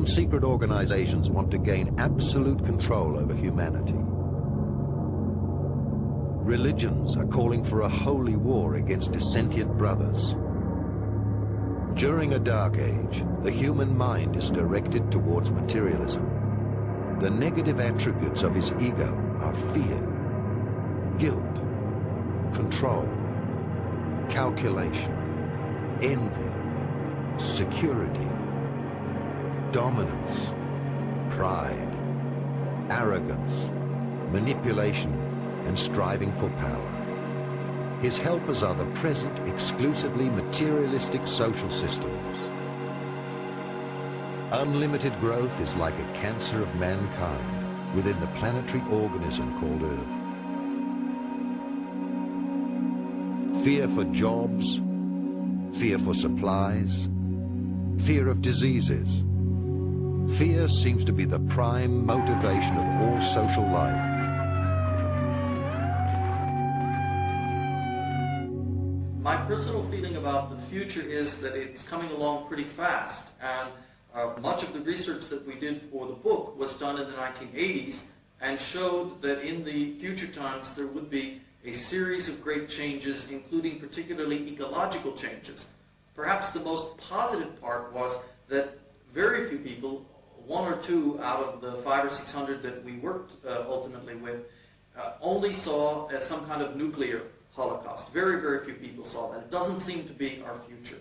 Some secret organizations want to gain absolute control over humanity. Religions are calling for a holy war against dissentient brothers. During a dark age, the human mind is directed towards materialism. The negative attributes of his ego are fear, guilt, control, calculation, envy, security, dominance, pride, arrogance, manipulation, and striving for power. His helpers are the present, exclusively materialistic social systems. Unlimited growth is like a cancer of mankind within the planetary organism called Earth. Fear for jobs, fear for supplies, fear of diseases. Fear seems to be the prime motivation of all social life. My personal feeling about the future is that it's coming along pretty fast, and much of the research that we did for the book was done in the 1980s and showed that in the future times there would be a series of great changes, including particularly ecological changes. Perhaps the most positive part was that very few people, 1 or 2 out of the 500 or 600 that we worked ultimately with, only saw some kind of nuclear holocaust. Very, very few people saw that. It doesn't seem to be our future.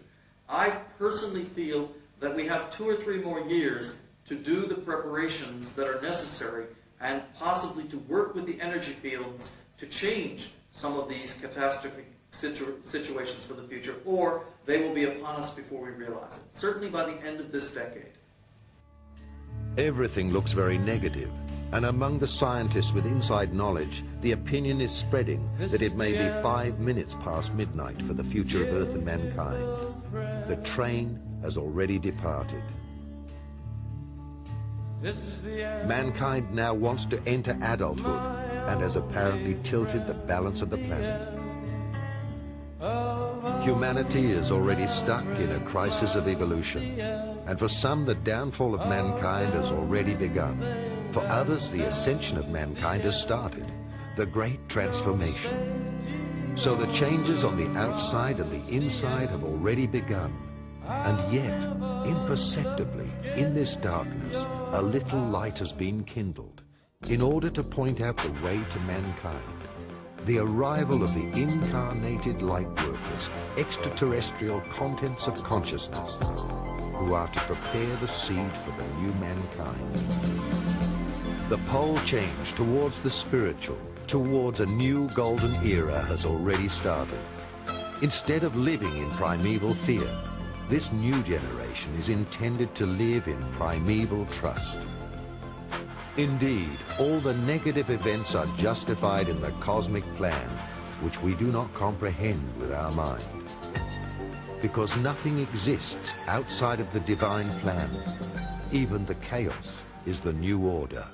I personally feel that we have 2 or 3 more years to do the preparations that are necessary and possibly to work with the energy fields to change some of these catastrophic situations for the future, or they will be upon us before we realize it. Certainly by the end of this decade. Everything looks very negative, and among the scientists with inside knowledge, the opinion is spreading that it may be 5 minutes past midnight for the future of Earth and mankind. The train has already departed. Mankind now wants to enter adulthood and has apparently tilted the balance of the planet. Humanity is already stuck in a crisis of evolution, and for some the downfall of mankind has already begun. For others, the ascension of mankind has started, the great transformation. So the changes on the outside and the inside have already begun, and yet, imperceptibly, in this darkness, a little light has been kindled in order to point out the way to mankind. The arrival of the incarnated light workers, extraterrestrial contents of consciousness, who are to prepare the seed for the new mankind. The pole change towards the spiritual, towards a new golden era has already started. Instead of living in primeval fear, this new generation is intended to live in primeval trust. Indeed, all the negative events are justified in the cosmic plan, which we do not comprehend with our mind. Because nothing exists outside of the divine plan. Even the chaos is the new order.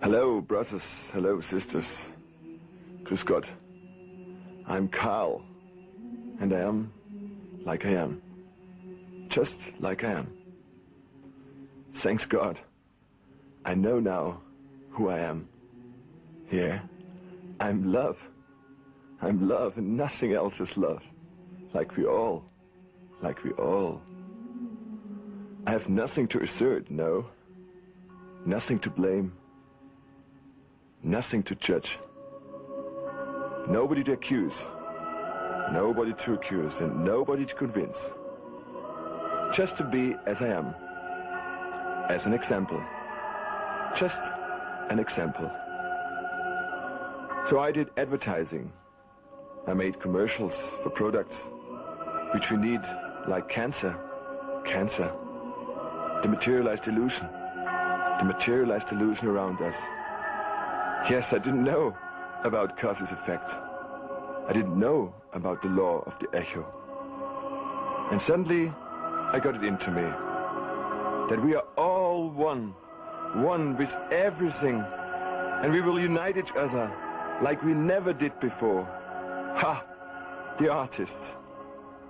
Hello, brothers. Hello, sisters. Grüß Gott. I'm Carl, and I am like I am. Just like I am. Thanks God. I know now who I am. Yeah, I'm love. I'm love, and nothing else is love. Like we all. Like we all. I have nothing to assert, no. Nothing to blame. Nothing to judge. Nobody to accuse. Nobody to accuse and nobody to convince. Just to be as I am. As an example. Just an example. So I did advertising. I made commercials for products which we need, like cancer. Cancer. The materialized illusion. The materialized illusion around us. Yes, I didn't know about causes effect. I didn't know about the law of the echo. And suddenly, I got it into me that we are all one, one with everything, and we will unite each other like we never did before. Ha! The artists.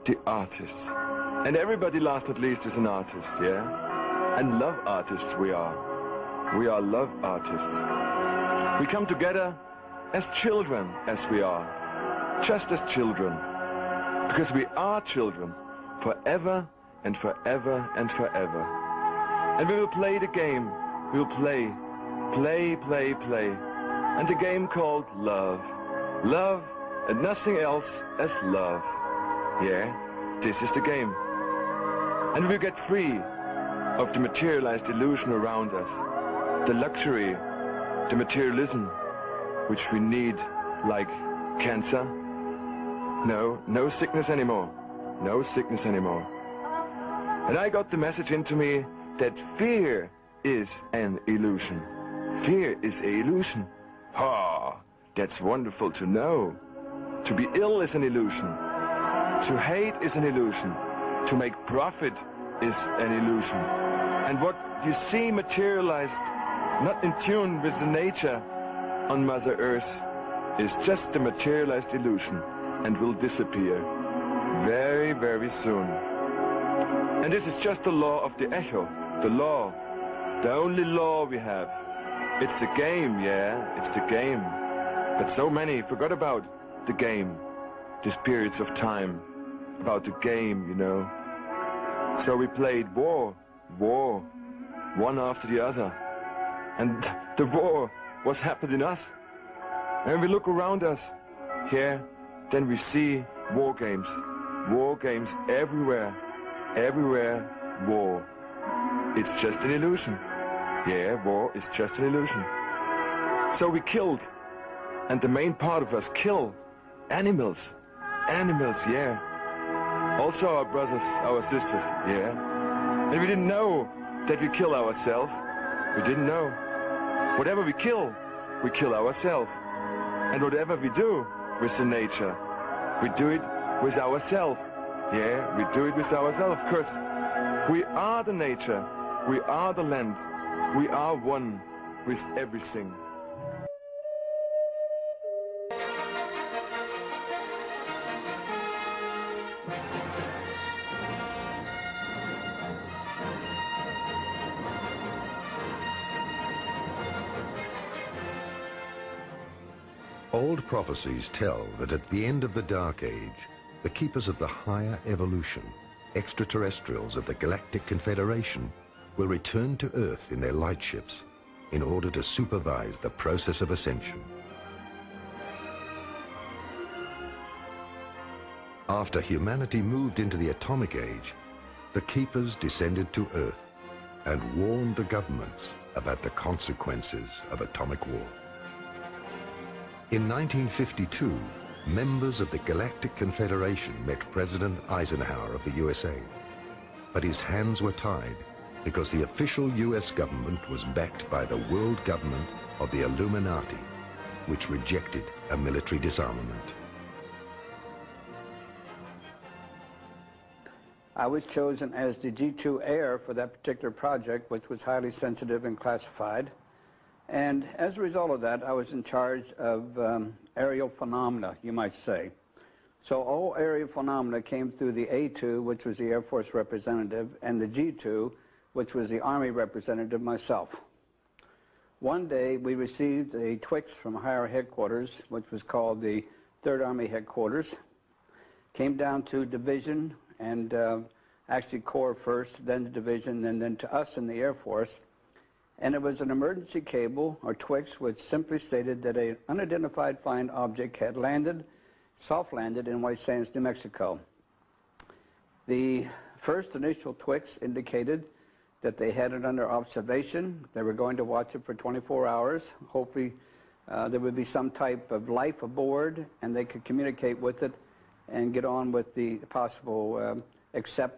The artists. And everybody, last not least, is an artist, yeah? And love artists we are. We are love artists. We come together as children, as we are. Just as children. Because we are children. Forever and forever and forever. And we will play the game. We will play. Play, play, play. And the game called love. Love and nothing else as love. Yeah, this is the game. And we'll get free of the materialized illusion around us. The luxury, the materialism, which we need like cancer. No, no sickness anymore. No sickness anymore. And I got the message into me that fear is an illusion. Fear is an illusion. Ah, that's wonderful to know. To be ill is an illusion. To hate is an illusion. To make profit is an illusion. And what you see materialized, not in tune with the nature on Mother Earth, is just a materialized illusion and will disappear very, very soon. And this is just the law of the echo. The law. The only law we have. It's the game, yeah, it's the game. But so many forgot about the game. These periods of time. About the game, you know. So we played war, war, one after the other. And the war was happening in us. And we look around us, here, then we see war games everywhere, everywhere, war. It's just an illusion. Yeah, war is just an illusion. So we killed, and the main part of us kill animals, yeah. Also our brothers, our sisters, yeah. And we didn't know that we kill ourselves. We didn't know. Whatever we kill ourselves. And whatever we do with the nature, we do it with ourselves. Yeah, we do it with ourselves. Of course, we are the nature. We are the land. We are one with everything. Old prophecies tell that at the end of the Dark Age, the keepers of the higher evolution, extraterrestrials of the Galactic Confederation, will return to Earth in their lightships in order to supervise the process of ascension. After humanity moved into the Atomic Age, the keepers descended to Earth and warned the governments about the consequences of atomic war. In 1952, members of the Galactic Confederation met President Eisenhower of the USA, but his hands were tied because the official US government was backed by the world government of the Illuminati, which rejected a military disarmament. I was chosen as the G2 heir for that particular project, which was highly sensitive and classified. And as a result of that, I was in charge of aerial phenomena, you might say. So all aerial phenomena came through the A2, which was the Air Force representative, and the G2, which was the Army representative, myself. One day we received a Twix from higher headquarters, which was called the 3rd Army Headquarters. Came down to division and actually Corps first, then the division, and then to us in the Air Force. And it was an emergency cable, or Twix, which simply stated that an unidentified flying object had landed, soft landed in White Sands, New Mexico. The first initial Twix indicated that they had it under observation. They were going to watch it for 24 hours. Hopefully there would be some type of life aboard and they could communicate with it and get on with the possible acceptance